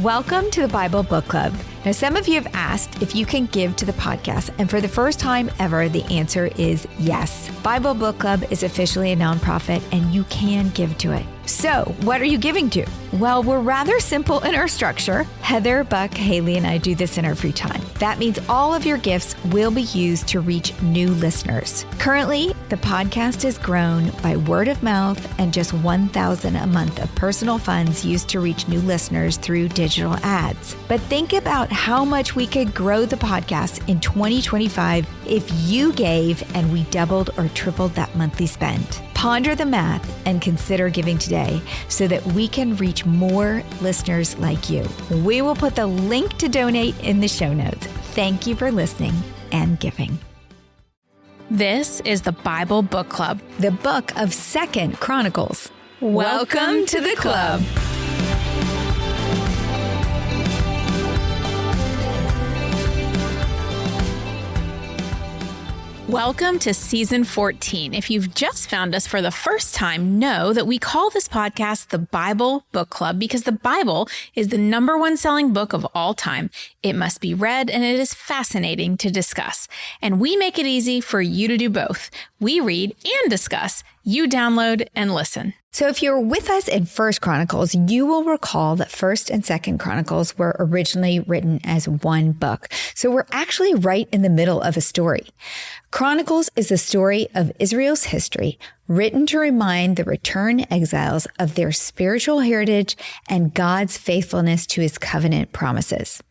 Welcome to the Bible Book Club. Now, some of you have asked if you can give to the podcast, and for the first time ever, the answer is yes. Bible Book Club is officially a nonprofit, and you can give to it. So, what are you giving to? Well, we're rather simple in our structure. Heather, Buck, Haley, and I do this in our free time. That means all of your gifts will be used to reach new listeners. Currently, the podcast has grown by word of mouth and just $1,000 a month of personal funds used to reach new listeners through digital ads. But think about how much we could grow the podcast in 2025 if you gave and we doubled or tripled that monthly spend. Ponder the math and consider giving today so that we can reach more listeners like you. We will put the link to donate in the show notes. Thank you for listening and giving. This is the Bible Book Club, the book of 2nd Chronicles. Welcome to the club. Welcome to Season 14. If you've just found us for the first time, know that we call this podcast the Bible Book Club because the Bible is the #1 selling book of all time. It must be read, and it is fascinating to discuss. And we make it easy for you to do both. We read and discuss. You download and listen. So if you're with us in 1st Chronicles, you will recall that 1st and 2nd Chronicles were originally written as one book. So we're actually right in the middle of a story. Chronicles is the story of Israel's history, written to remind the returned exiles of their spiritual heritage and God's faithfulness to his covenant promises.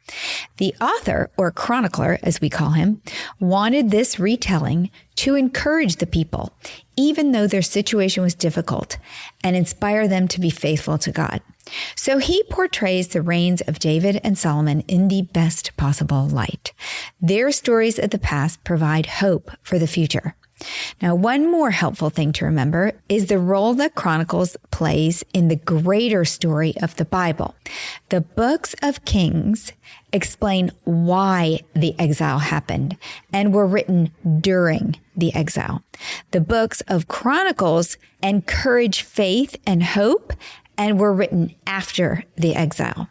The author, or chronicler as we call him, wanted this retelling to encourage the people, even though their situation was difficult, and inspire them to be faithful to God. So he portrays the reigns of David and Solomon in the best possible light. Their stories of the past provide hope for the future. Now, one more helpful thing to remember is the role that Chronicles plays in the greater story of the Bible. The books of Kings explain why the exile happened and were written during the exile. The books of Chronicles encourage faith and hope and were written after the exile.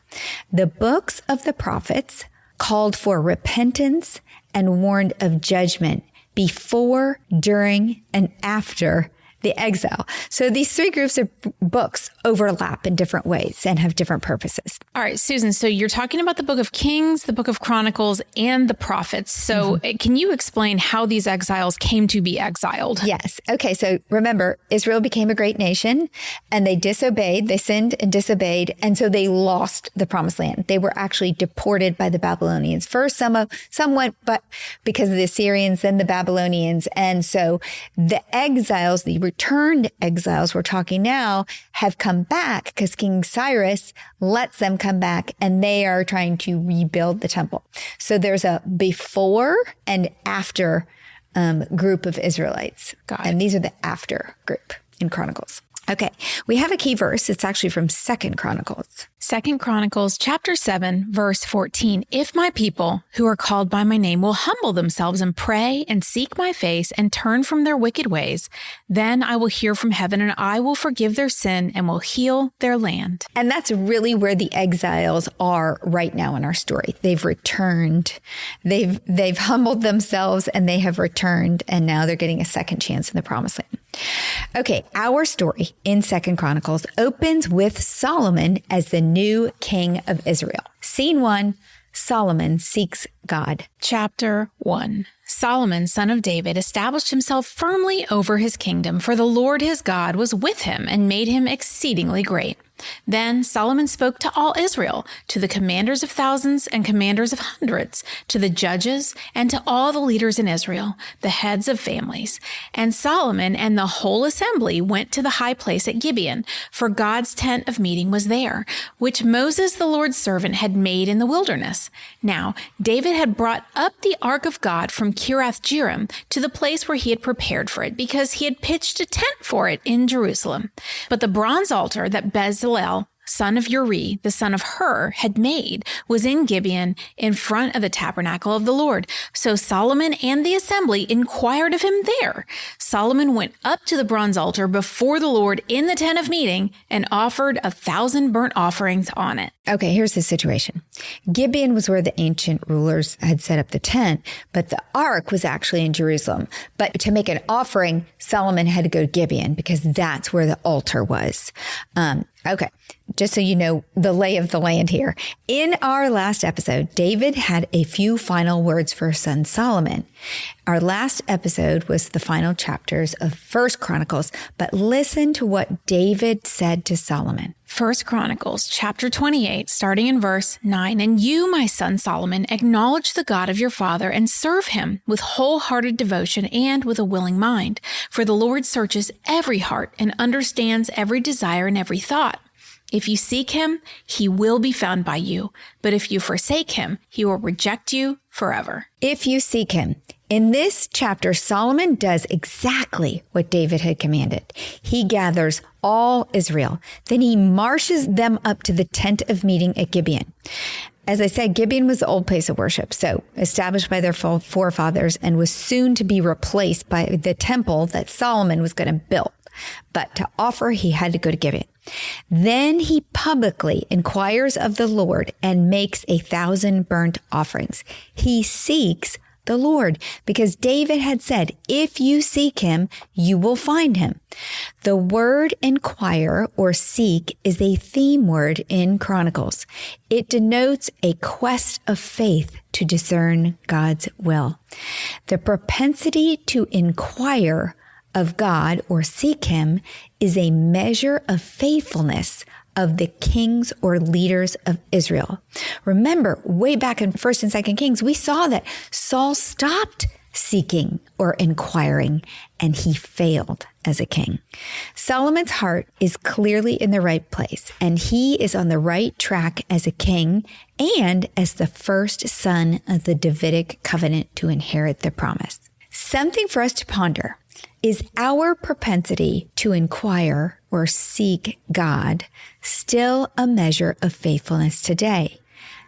The books of the prophets called for repentance and warned of judgment before, during, and after the exile. So these three groups of books overlap in different ways and have different purposes. All right, Susan, so you're talking about the book of Kings, the book of Chronicles, and the prophets. So Can you explain how these exiles came to be exiled? Yes. Okay, so remember, Israel became a great nation and they disobeyed, they sinned and disobeyed, and so they lost the promised land. They were actually deported by the Babylonians. First, somewhat, but because of the Assyrians, then the Babylonians. And so the exiles, the returned exiles we're talking now, have come back because King Cyrus lets them come back and they are trying to rebuild the temple. So there's a before and after group of Israelites. And these are the after group in Chronicles. Okay, we have a key verse. It's actually from 2nd Chronicles. 2nd Chronicles chapter 7, verse 14. If my people who are called by my name will humble themselves and pray and seek my face and turn from their wicked ways, then I will hear from heaven and I will forgive their sin and will heal their land. And that's really where the exiles are right now in our story. They've returned. They've humbled themselves and they have returned, and now they're getting a second chance in the promised land. Okay, our story in 2nd Chronicles opens with Solomon as the new king of Israel. Scene 1, Solomon seeks God. Chapter 1. Solomon, son of David, established himself firmly over his kingdom, for the Lord his God was with him and made him exceedingly great. Then Solomon spoke to all Israel, to the commanders of thousands and commanders of hundreds, to the judges, and to all the leaders in Israel, the heads of families. And Solomon and the whole assembly went to the high place at Gibeon, for God's tent of meeting was there, which Moses the Lord's servant had made in the wilderness. Now David had brought up the ark of God from Kiriath-Jearim to the place where he had prepared for it, because he had pitched a tent for it in Jerusalem. But the bronze altar that Bezalel, son of Uri, the son of Hur, had made, was in Gibeon in front of the tabernacle of the Lord. So Solomon and the assembly inquired of him there. Solomon went up to the bronze altar before the Lord in the tent of meeting and offered 1,000 burnt offerings on it. Okay, here's the situation. Gibeon was where the ancient rulers had set up the tent, but the ark was actually in Jerusalem. But to make an offering, Solomon had to go to Gibeon because that's where the altar was. Okay, just so you know the lay of the land here. In our last episode, David had a few final words for his son Solomon. Our last episode was the final chapters of 1 Chronicles, but listen to what David said to Solomon. 1 Chronicles chapter 28, starting in verse 9. And you, my son Solomon, acknowledge the God of your father and serve him with wholehearted devotion and with a willing mind. For the Lord searches every heart and understands every desire and every thought. If you seek him, he will be found by you. But if you forsake him, he will reject you forever. If you seek him. In this chapter, Solomon does exactly what David had commanded. He gathers all Israel. Then he marches them up to the tent of meeting at Gibeon. As I said, Gibeon was the old place of worship, so established by their forefathers and was soon to be replaced by the temple that Solomon was going to build. But to offer, he had to go to Gibeon. Then he publicly inquires of the Lord and makes 1,000 burnt offerings. He seeks the Lord because David had said, if you seek him, you will find him. The word inquire or seek is a theme word in Chronicles. It denotes a quest of faith to discern God's will. The propensity to inquire of God or seek him is a measure of faithfulness of the kings or leaders of Israel. Remember, way back in 1st and 2nd Kings, we saw that Saul stopped seeking or inquiring, and he failed as a king. Solomon's heart is clearly in the right place, and he is on the right track as a king and as the first son of the Davidic covenant to inherit the promise. Something for us to ponder. Is our propensity to inquire or seek God still a measure of faithfulness today?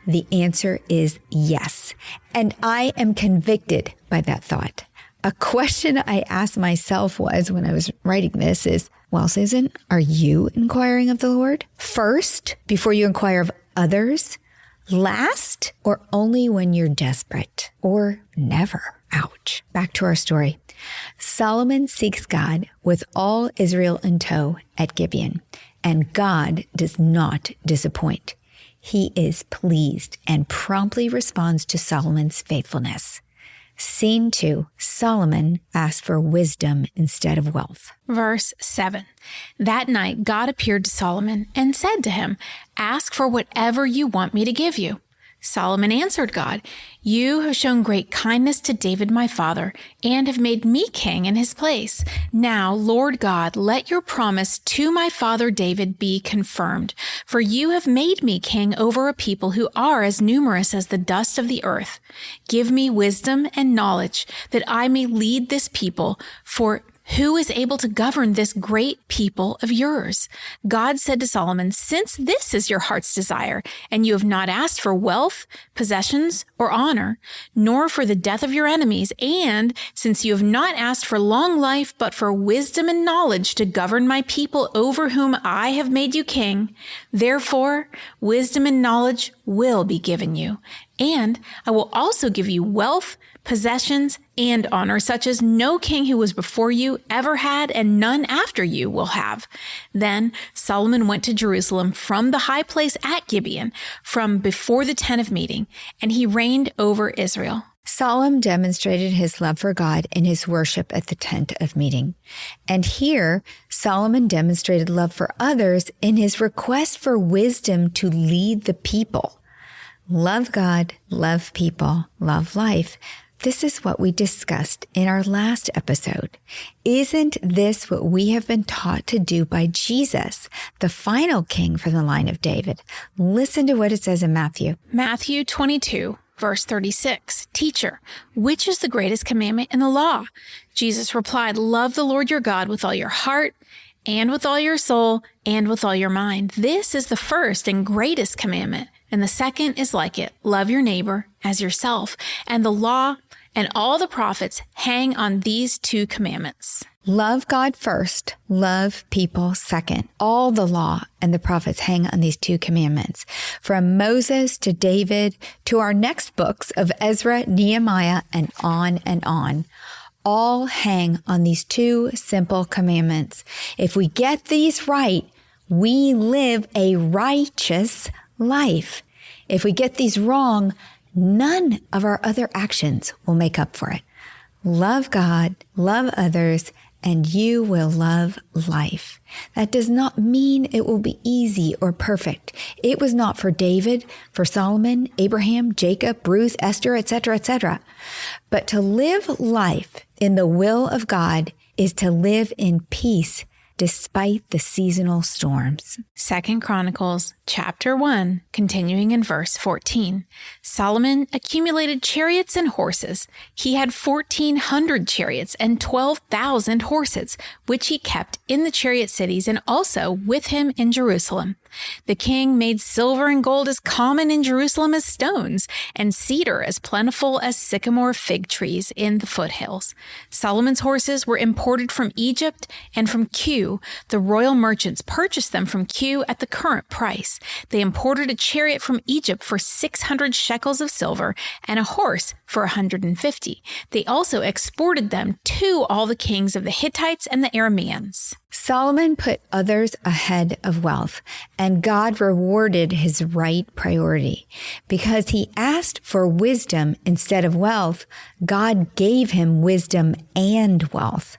The answer is yes. And I am convicted by that thought. A question I asked myself was when I was writing this is, well, Susan, are you inquiring of the Lord first before you inquire of others? Last, or only when you're desperate, or never? Ouch. Back to our story. Solomon seeks God with all Israel in tow at Gibeon, and God does not disappoint. He is pleased and promptly responds to Solomon's faithfulness. Scene 2, Solomon asks for wisdom instead of wealth. Verse 7. That night God appeared to Solomon and said to him, ask for whatever you want me to give you. Solomon answered God, you have shown great kindness to David my father, and have made me king in his place. Now, Lord God, let your promise to my father David be confirmed, for you have made me king over a people who are as numerous as the dust of the earth. Give me wisdom and knowledge, that I may lead this people, for who is able to govern this great people of yours? God said to Solomon, since this is your heart's desire, and you have not asked for wealth, possessions, or honor, nor for the death of your enemies, and since you have not asked for long life, but for wisdom and knowledge to govern my people over whom I have made you king, therefore wisdom and knowledge will be given you. And I will also give you wealth, possessions, and honor, such as no king who was before you ever had, and none after you will have. Then Solomon went to Jerusalem from the high place at Gibeon, from before the tent of meeting, and he reigned over Israel. Solomon demonstrated his love for God in his worship at the tent of meeting. And here, Solomon demonstrated love for others in his request for wisdom to lead the people. Love God, love people, love life. This is what we discussed in our last episode. Isn't this what we have been taught to do by Jesus, the final king from the line of David? Listen to what it says in Matthew. Matthew 22, verse 36. Teacher, which is the greatest commandment in the law? Jesus replied, love the Lord your God with all your heart and with all your soul, and with all your mind. This is the first and greatest commandment. And the second is like it. Love your neighbor as yourself. And the law and all the prophets hang on these two commandments. Love God first, love people second. All the law and the prophets hang on these two commandments. From Moses to David to our next books of Ezra, Nehemiah, and on and on. All hang on these two simple commandments. If we get these right, we live a righteous life. If we get these wrong, none of our other actions will make up for it. Love God, love others, and you will love life. That does not mean it will be easy or perfect. It was not for David, for Solomon, Abraham, Jacob, Ruth, Esther, etc., etc. But to live life in the will of God is to live in peace despite the seasonal storms. 2 Chronicles chapter 1, continuing in verse 14. Solomon accumulated chariots and horses. He had 1,400 chariots and 12,000 horses, which he kept in the chariot cities and also with him in Jerusalem. The king made silver and gold as common in Jerusalem as stones, and cedar as plentiful as sycamore fig trees in the foothills. Solomon's horses were imported from Egypt and from Kew. The royal merchants purchased them from Kew at the current price. They imported a chariot from Egypt for 600 shekels of silver and a horse for 150. They also exported them to all the kings of the Hittites and the Arameans. Solomon put others ahead of wealth, and God rewarded his right priority. Because he asked for wisdom instead of wealth, God gave him wisdom and wealth.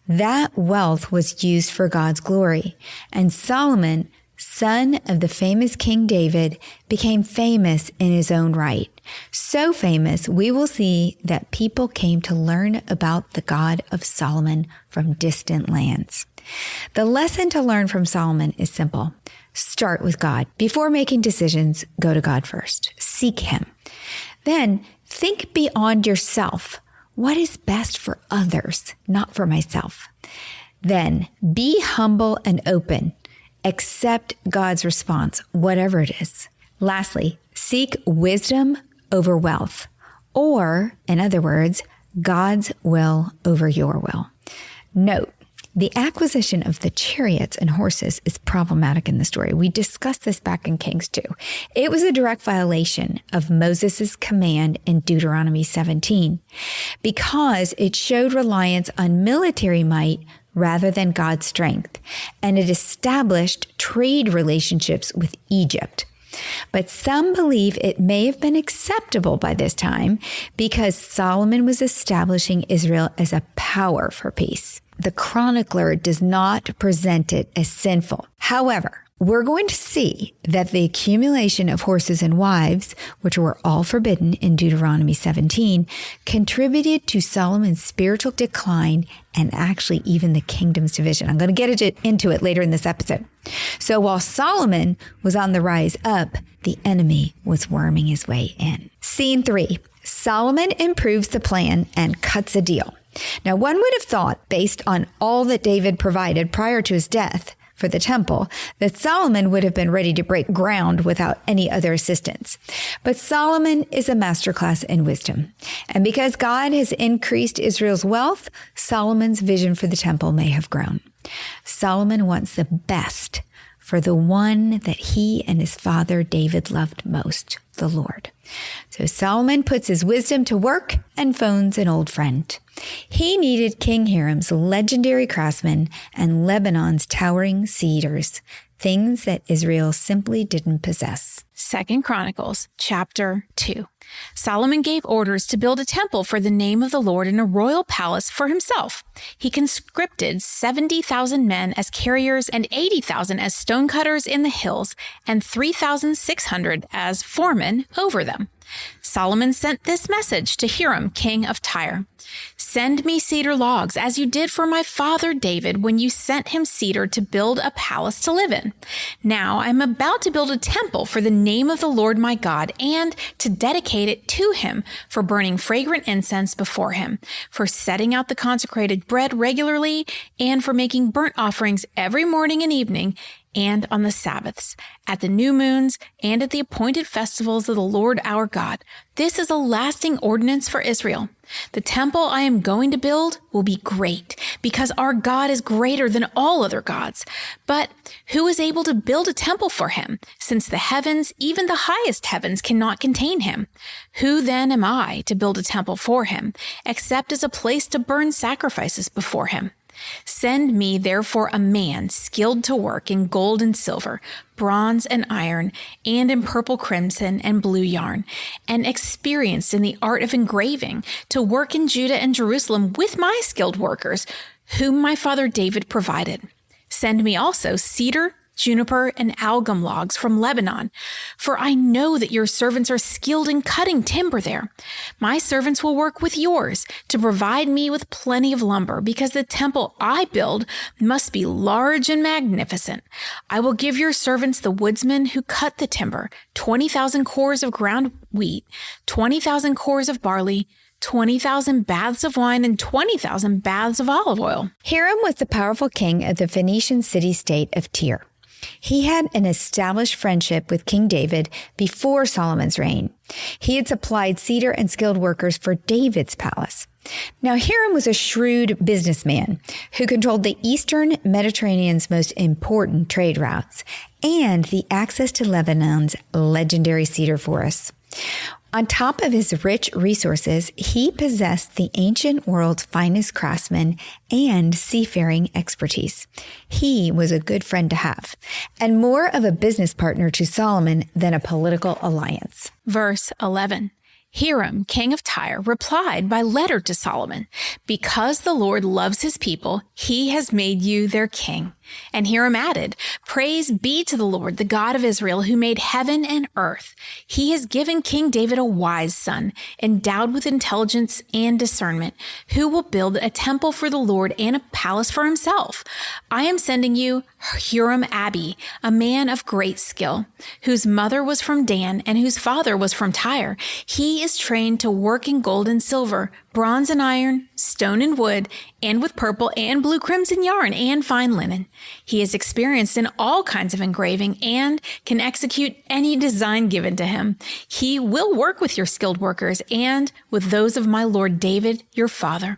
That wealth was used for God's glory, and Solomon, son of the famous King David, became famous in his own right. So famous, we will see that people came to learn about the God of Solomon from distant lands. The lesson to learn from Solomon is simple. Start with God. Before making decisions, go to God first. Seek him. Then think beyond yourself. What is best for others, not for myself? Then be humble and open. Accept God's response, whatever it is. Lastly, seek wisdom over wealth, or, in other words, God's will over your will. Note, the acquisition of the chariots and horses is problematic in the story. We discussed this back in Kings 2. It was a direct violation of Moses' command in Deuteronomy 17 because it showed reliance on military might rather than God's strength, and it established trade relationships with Egypt. But some believe it may have been acceptable by this time because Solomon was establishing Israel as a power for peace. The chronicler does not present it as sinful. However, we're going to see that the accumulation of horses and wives, which were all forbidden in Deuteronomy 17, contributed to Solomon's spiritual decline and actually even the kingdom's division. I'm going to get into it later in this episode. So while Solomon was on the rise up, the enemy was worming his way in. Scene 3. Solomon improves the plan and cuts a deal. Now, one would have thought, based on all that David provided prior to his death for the temple, that Solomon would have been ready to break ground without any other assistance. But Solomon is a masterclass in wisdom. And because God has increased Israel's wealth, Solomon's vision for the temple may have grown. Solomon wants the best for the one that he and his father David loved most, the Lord. So Solomon puts his wisdom to work and phones an old friend. He needed King Hiram's legendary craftsmen and Lebanon's towering cedars, things that Israel simply didn't possess. 2 Chronicles chapter 2. Solomon gave orders to build a temple for the name of the Lord in a royal palace for himself. He conscripted 70,000 men as carriers and 80,000 as stonecutters in the hills and 3,600 as foremen over them. Solomon sent this message to Hiram, king of Tyre. Send me cedar logs, as you did for my father David when you sent him cedar to build a palace to live in. Now I am about to build a temple for the name of the Lord my God, and to dedicate it to him, for burning fragrant incense before him, for setting out the consecrated bread regularly, and for making burnt offerings every morning and evening, and on the Sabbaths, at the new moons, and at the appointed festivals of the Lord our God. This is a lasting ordinance for Israel. The temple I am going to build will be great, because our God is greater than all other gods. But who is able to build a temple for him, since the heavens, even the highest heavens, cannot contain him? Who then am I to build a temple for him, except as a place to burn sacrifices before him? Send me, therefore, a man skilled to work in gold and silver, bronze and iron, and in purple crimson and blue yarn, and experienced in the art of engraving, to work in Judah and Jerusalem with my skilled workers, whom my father David provided. Send me also cedar, juniper, and algum logs from Lebanon, for I know that your servants are skilled in cutting timber there. My servants will work with yours to provide me with plenty of lumber, because the temple I build must be large and magnificent. I will give your servants the woodsmen who cut the timber, 20,000 cores of ground wheat, 20,000 cores of barley, 20,000 baths of wine, and 20,000 baths of olive oil. Hiram was the powerful king of the Phoenician city-state of Tyre. He had an established friendship with King David before Solomon's reign. He had supplied cedar and skilled workers for David's palace. Now, Hiram was a shrewd businessman who controlled the eastern Mediterranean's most important trade routes and the access to Lebanon's legendary cedar forests. On top of his rich resources, he possessed the ancient world's finest craftsmen and seafaring expertise. He was a good friend to have, and more of a business partner to Solomon than a political alliance. Verse 11. Hiram, king of Tyre, replied by letter to Solomon, "Because the Lord loves his people, he has made you their king." And Hiram added, "Praise be to the Lord, the God of Israel, who made heaven and earth. He has given King David a wise son, endowed with intelligence and discernment, who will build a temple for the Lord and a palace for himself. I am sending you Hiram Abi, a man of great skill, whose mother was from Dan and whose father was from Tyre. He is trained to work in gold and silver, bronze and iron, stone and wood, and with purple and blue crimson yarn and fine linen. He is experienced in all kinds of engraving and can execute any design given to him. He will work with your skilled workers and with those of my lord David, your father.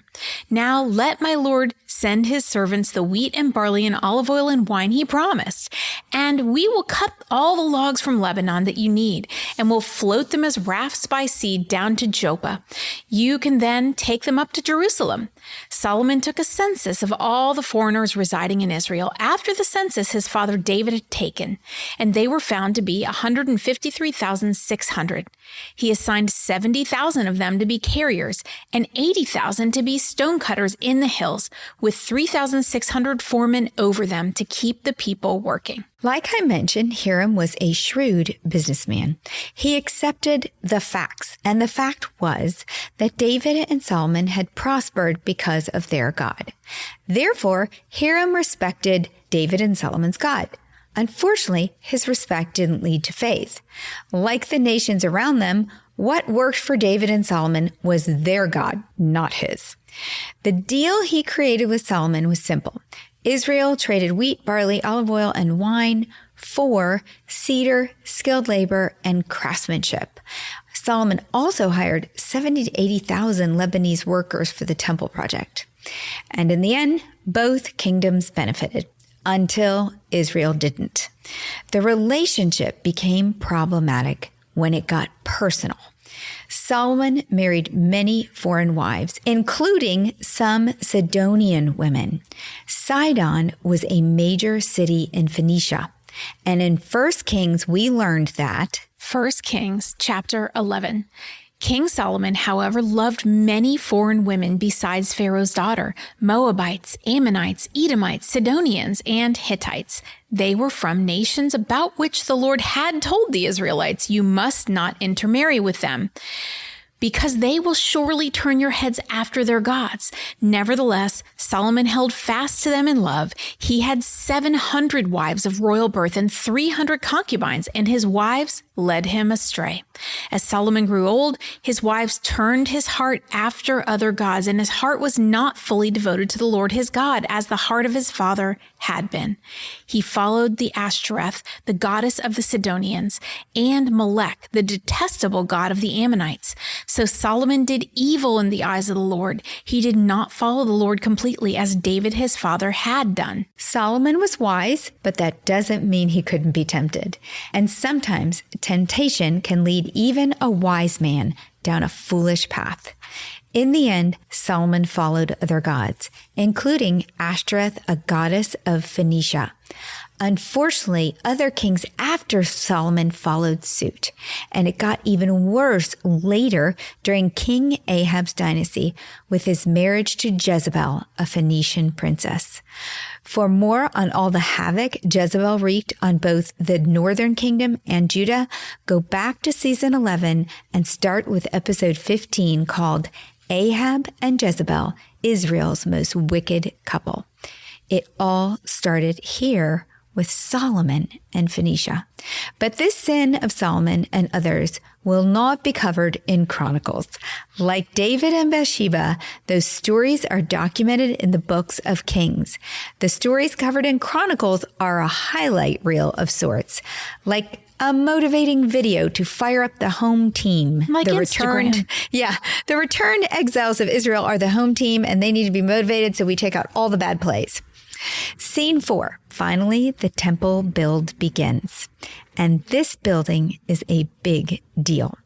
Now let my lord send his servants the wheat and barley and olive oil and wine he promised, and we will cut all the logs from Lebanon that you need, and will float them as rafts by sea down to Joppa. You can then take them up to Jerusalem." Solomon took a census of all the foreigners residing in Israel after the census his father David had taken, and they were found to be 153,600. He assigned 70,000 of them to be carriers and 80,000 to be stonecutters in the hills, with 3,600 foremen over them to keep the people working. Like I mentioned, Hiram was a shrewd businessman. He accepted the facts, and the fact was that David and Solomon had prospered because of their God. Therefore, Hiram respected David and Solomon's God. Unfortunately, his respect didn't lead to faith. Like the nations around them, what worked for David and Solomon was their God, not his. The deal he created with Solomon was simple. Israel traded wheat, barley, olive oil, and wine for cedar, skilled labor, and craftsmanship. Solomon also hired 70 to 80,000 Lebanese workers for the temple project. And in the end, both kingdoms benefited, until Israel didn't. The relationship became problematic when it got personal. Solomon married many foreign wives, including some Sidonian women. Sidon was a major city in Phoenicia. And in 1 Kings, we learned that 1 Kings chapter 11. King Solomon, however, loved many foreign women besides Pharaoh's daughter, Moabites, Ammonites, Edomites, Sidonians, and Hittites. They were from nations about which the Lord had told the Israelites, "You must not intermarry with them." because they will surely turn your heads after their gods. Nevertheless, Solomon held fast to them in love. He had 700 wives of royal birth and 300 concubines, and his wives led him astray. As Solomon grew old, his wives turned his heart after other gods, and his heart was not fully devoted to the Lord his God, as the heart of his father had been. He followed the Ashtoreth, the goddess of the Sidonians, and Molech, the detestable god of the Ammonites. So Solomon did evil in the eyes of the Lord. He did not follow the Lord completely, as David his father had done. Solomon was wise, but that doesn't mean he couldn't be tempted. And sometimes temptation can lead even a wise man down a foolish path. In the end, Solomon followed other gods, including Ashtoreth, a goddess of Phoenicia. Unfortunately, other kings after Solomon followed suit, and it got even worse later during King Ahab's dynasty with his marriage to Jezebel, a Phoenician princess. For more on all the havoc Jezebel wreaked on both the northern kingdom and Judah, go back to season 11 and start with episode 15 called Ahab and Jezebel, Israel's most wicked couple. It all started here with Solomon and Phoenicia. But this sin of Solomon and others will not be covered in Chronicles. Like David and Bathsheba, those stories are documented in the books of Kings. The stories covered in Chronicles are a highlight reel of sorts, like a motivating video to fire up the home team. Like the Instagram. The returned exiles of Israel are the home team, and they need to be motivated, so we take out all the bad plays. Scene 4. Finally, the temple build begins. And this building is a big deal.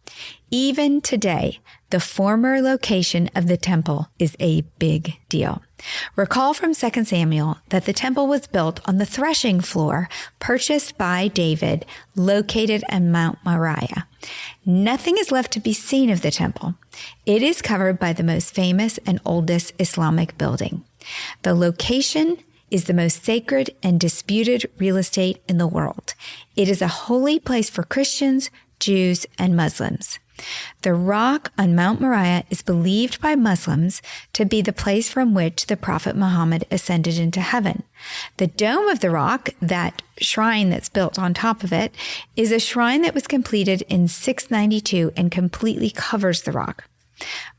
Even today, the former location of the temple is a big deal. Recall from 2 Samuel that the temple was built on the threshing floor purchased by David, located at Mount Moriah. Nothing is left to be seen of the temple. It is covered by the most famous and oldest Islamic building. The location is the most sacred and disputed real estate in the world. It is a holy place for Christians, Jews, and Muslims. The rock on Mount Moriah is believed by Muslims to be the place from which the Prophet Muhammad ascended into heaven. The dome of the rock, that shrine that's built on top of it, is a shrine that was completed in 692 and completely covers the rock.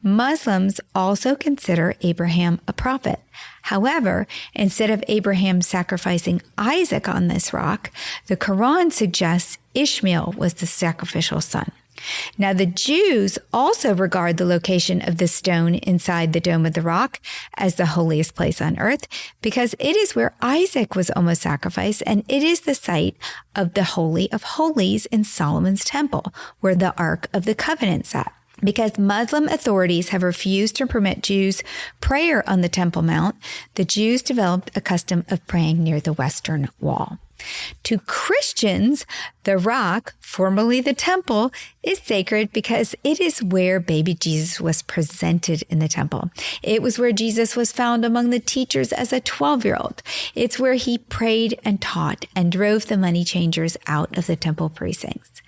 Muslims also consider Abraham a prophet. However, instead of Abraham sacrificing Isaac on this rock, the Quran suggests Ishmael was the sacrificial son. Now, the Jews also regard the location of the stone inside the dome of the rock as the holiest place on earth, because it is where Isaac was almost sacrificed, and it is the site of the Holy of Holies in Solomon's temple, where the Ark of the Covenant sat. Because Muslim authorities have refused to permit Jews prayer on the Temple Mount, the Jews developed a custom of praying near the Western Wall. To Christians, the rock, formerly the temple, is sacred because it is where baby Jesus was presented in the temple. It was where Jesus was found among the teachers as a 12-year-old. It's where he prayed and taught and drove the money changers out of the temple precincts.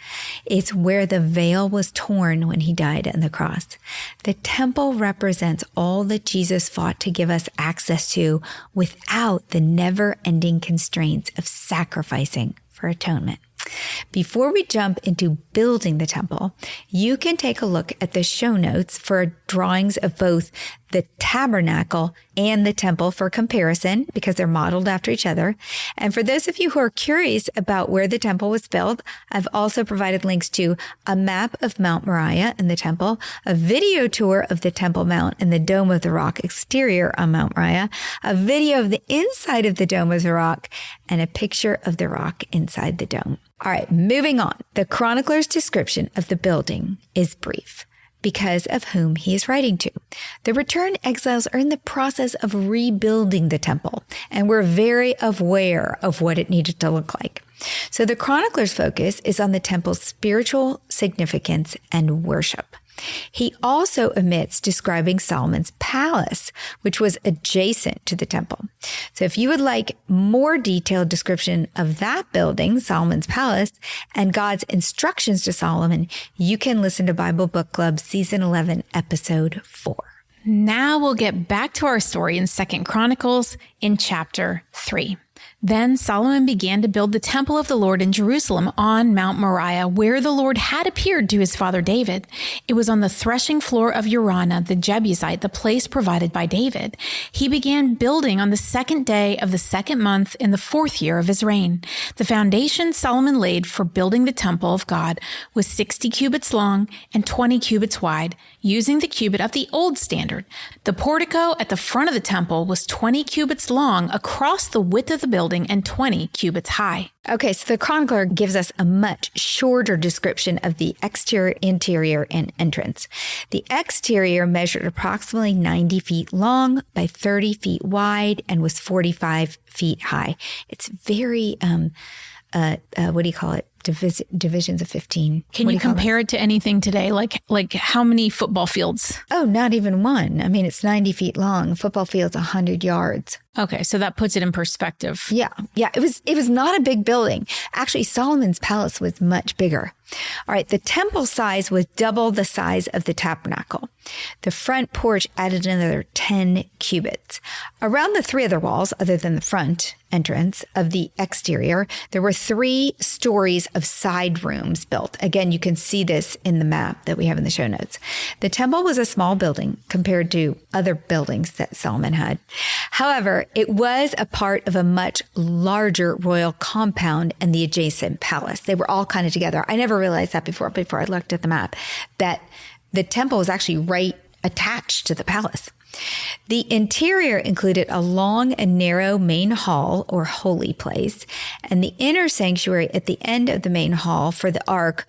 It's where the veil was torn when he died on the cross. The temple represents all that Jesus fought to give us access to without the never-ending constraints of sacrificing for atonement. Before we jump into building the temple, you can take a look at the show notes for drawings of both the tabernacle and the temple for comparison, because they're modeled after each other. And for those of you who are curious about where the temple was built, I've also provided links to a map of Mount Moriah and the temple, a video tour of the Temple Mount and the Dome of the Rock exterior on Mount Moriah, a video of the inside of the Dome of the Rock, and a picture of the rock inside the dome. All right, moving on. The chronicler's description of the building is brief because of whom he is writing to. The returned exiles are in the process of rebuilding the temple and were very aware of what it needed to look like. So the chronicler's focus is on the temple's spiritual significance and worship. He also omits describing Solomon's palace, which was adjacent to the temple. So if you would like more detailed description of that building, Solomon's palace, and God's instructions to Solomon, you can listen to Bible Book Club Season 11, Episode 4. Now we'll get back to our story in 2 Chronicles in chapter 3. Then Solomon began to build the temple of the Lord in Jerusalem on Mount Moriah, where the Lord had appeared to his father David. It was on the threshing floor of Uraunah the Jebusite, the place provided by David. He began building on the 2nd day of the 2nd month in the 4th year of his reign. The foundation Solomon laid for building the temple of God was 60 cubits long and 20 cubits wide, using the cubit of the old standard. The portico at the front of the temple was 20 cubits long across the width of the building and 20 cubits high. Okay, so the chronicler gives us a much shorter description of the exterior, interior, and entrance. The exterior measured approximately 90 feet long by 30 feet wide and was 45 feet high. It's very, what do you call it? Divisions of 15. Can you compare it to anything today? Like how many football fields? Oh, not even one. I mean, it's 90 feet long. A football field's 100 yards. Okay, so that puts it in perspective. Yeah. It was not a big building. Actually, Solomon's palace was much bigger. All right, the temple size was double the size of the tabernacle. The front porch added another 10 cubits. Around the 3 other walls, other than the front entrance of the exterior, there were 3 stories of side rooms built. Again, you can see this in the map that we have in the show notes. The temple was a small building compared to other buildings that Solomon had. However, it was a part of a much larger royal compound and the adjacent palace. They were all kind of together. I never realized that before I looked at the map, that the temple was actually right attached to the palace. The interior included a long and narrow main hall or holy place, and the inner sanctuary at the end of the main hall for the ark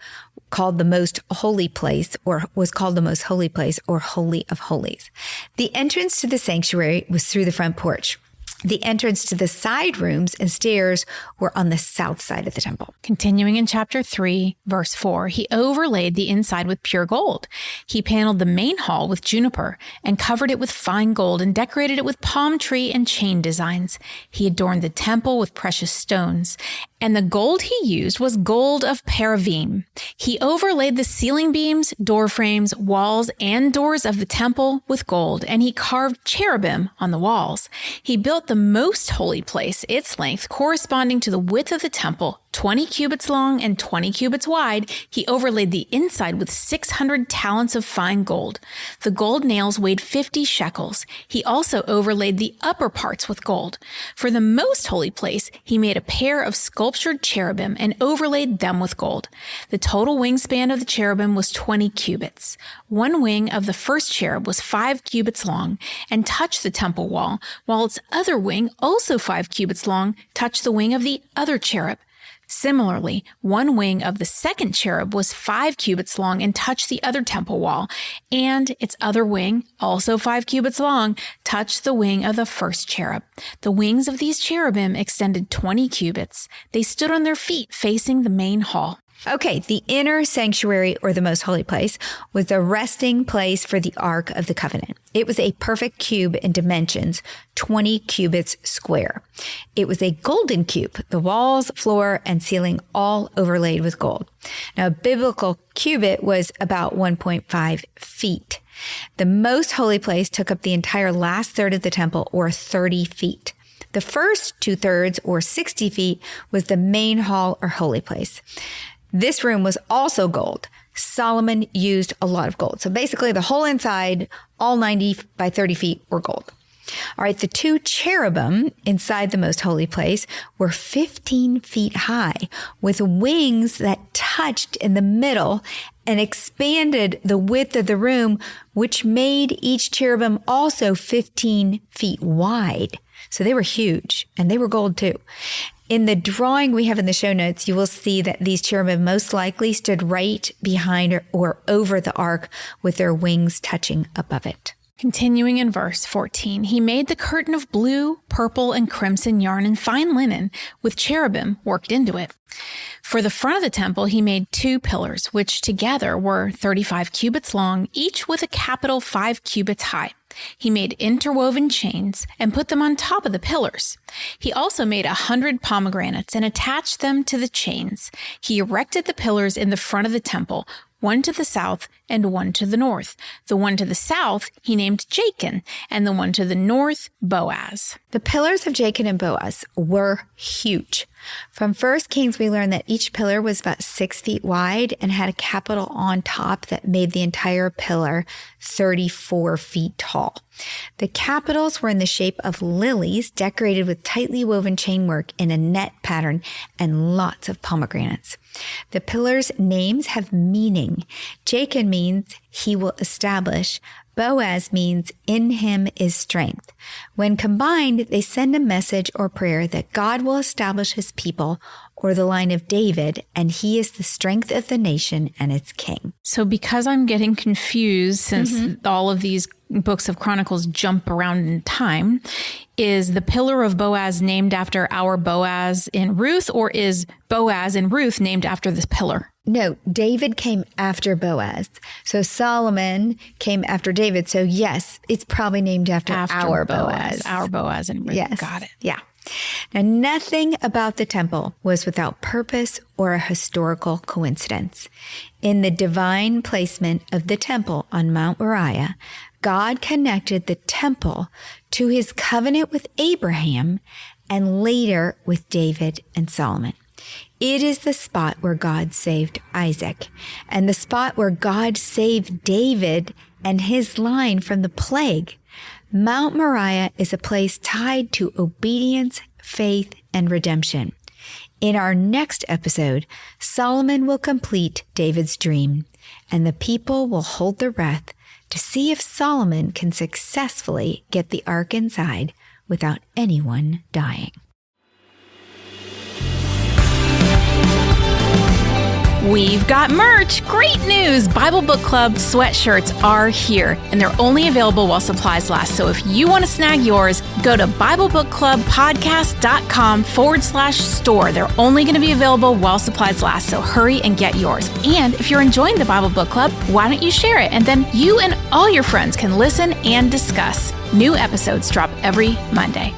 called the most holy place, or was called the most holy place, or Holy of Holies. The entrance to the sanctuary was through the front porch. The entrance to the side rooms and stairs were on the south side of the temple. Continuing in chapter 3, verse 4, he overlaid the inside with pure gold. He paneled the main hall with juniper and covered it with fine gold and decorated it with palm tree and chain designs. He adorned the temple with precious stones, and the gold he used was gold of Paravim. He overlaid the ceiling beams, door frames, walls, and doors of the temple with gold, and he carved cherubim on the walls. He built the most holy place, its length corresponding to the width of the temple, 20 cubits long and 20 cubits wide. He overlaid the inside with 600 talents of fine gold. The gold nails weighed 50 shekels. He also overlaid the upper parts with gold. For the most holy place, he made a pair of sculptured cherubim and overlaid them with gold. The total wingspan of the cherubim was 20 cubits. One wing of the first cherub was 5 cubits long and touched the temple wall, while its other wing, also 5 cubits long, touched the wing of the other cherub. Similarly, one wing of the second cherub was 5 cubits long and touched the other temple wall, and its other wing, also 5 cubits long, touched the wing of the first cherub. The wings of these cherubim extended 20 cubits. They stood on their feet facing the main hall. Okay, the inner sanctuary, or the most holy place, was the resting place for the Ark of the Covenant. It was a perfect cube in dimensions, 20 cubits square. It was a golden cube, the walls, floor, and ceiling all overlaid with gold. Now, a biblical cubit was about 1.5 feet. The most holy place took up the entire last third of the temple, or 30 feet. The first 2/3, or 60 feet, was the main hall or holy place. This room was also gold. Solomon used a lot of gold. So basically the whole inside, all 90 by 30 feet, were gold. All right, the 2 cherubim inside the most holy place were 15 feet high, with wings that touched in the middle and expanded the width of the room, which made each cherubim also 15 feet wide. So they were huge, and they were gold too. In the drawing we have in the show notes, you will see that these cherubim most likely stood right behind or over the ark with their wings touching above it. Continuing in verse 14, he made the curtain of blue, purple, and crimson yarn and fine linen with cherubim worked into it. For the front of the temple, he made 2 pillars, which together were 35 cubits long, each with a capital 5 cubits high. He made interwoven chains and put them on top of the pillars. He also made 100 pomegranates and attached them to the chains. He erected the pillars in the front of the temple, one to the south and one to the north. The one to the south he named Jachin, and the one to the north, Boaz. The pillars of Jachin and Boaz were huge. From 1 Kings, we learn that each pillar was about 6 feet wide and had a capital on top that made the entire pillar 34 feet tall. The capitals were in the shape of lilies decorated with tightly woven chainwork in a net pattern and lots of pomegranates. The pillars' names have meaning. Jachin means he will establish. Boaz means in him is strength. When combined, they send a message or prayer that God will establish his people or the line of David, and he is the strength of the nation and its king. So because I'm getting confused since all of these books of Chronicles jump around in time, is the pillar of Boaz named after our Boaz in Ruth, or is Boaz in Ruth named after this pillar? No, David came after Boaz. So Solomon came after David. So yes, it's probably named after our Boaz. Our Boaz in Ruth. Yes. Got it. Yeah. Now, nothing about the temple was without purpose or a historical coincidence. In the divine placement of the temple on Mount Moriah, God connected the temple to his covenant with Abraham and later with David and Solomon. It is the spot where God saved Isaac and the spot where God saved David and his line from the plague. Mount Moriah is a place tied to obedience, faith, and redemption. In our next episode, Solomon will complete David's dream, and the people will hold their breath to see if Solomon can successfully get the ark inside without anyone dying. We've got merch! Great news! Bible Book Club sweatshirts are here, and they're only available while supplies last. So if you want to snag yours, go to BibleBookClubPodcast.com/store. They're only going to be available while supplies last, so hurry and get yours. And if you're enjoying the Bible Book Club, why don't you share it? And then you and all your friends can listen and discuss. New episodes drop every Monday.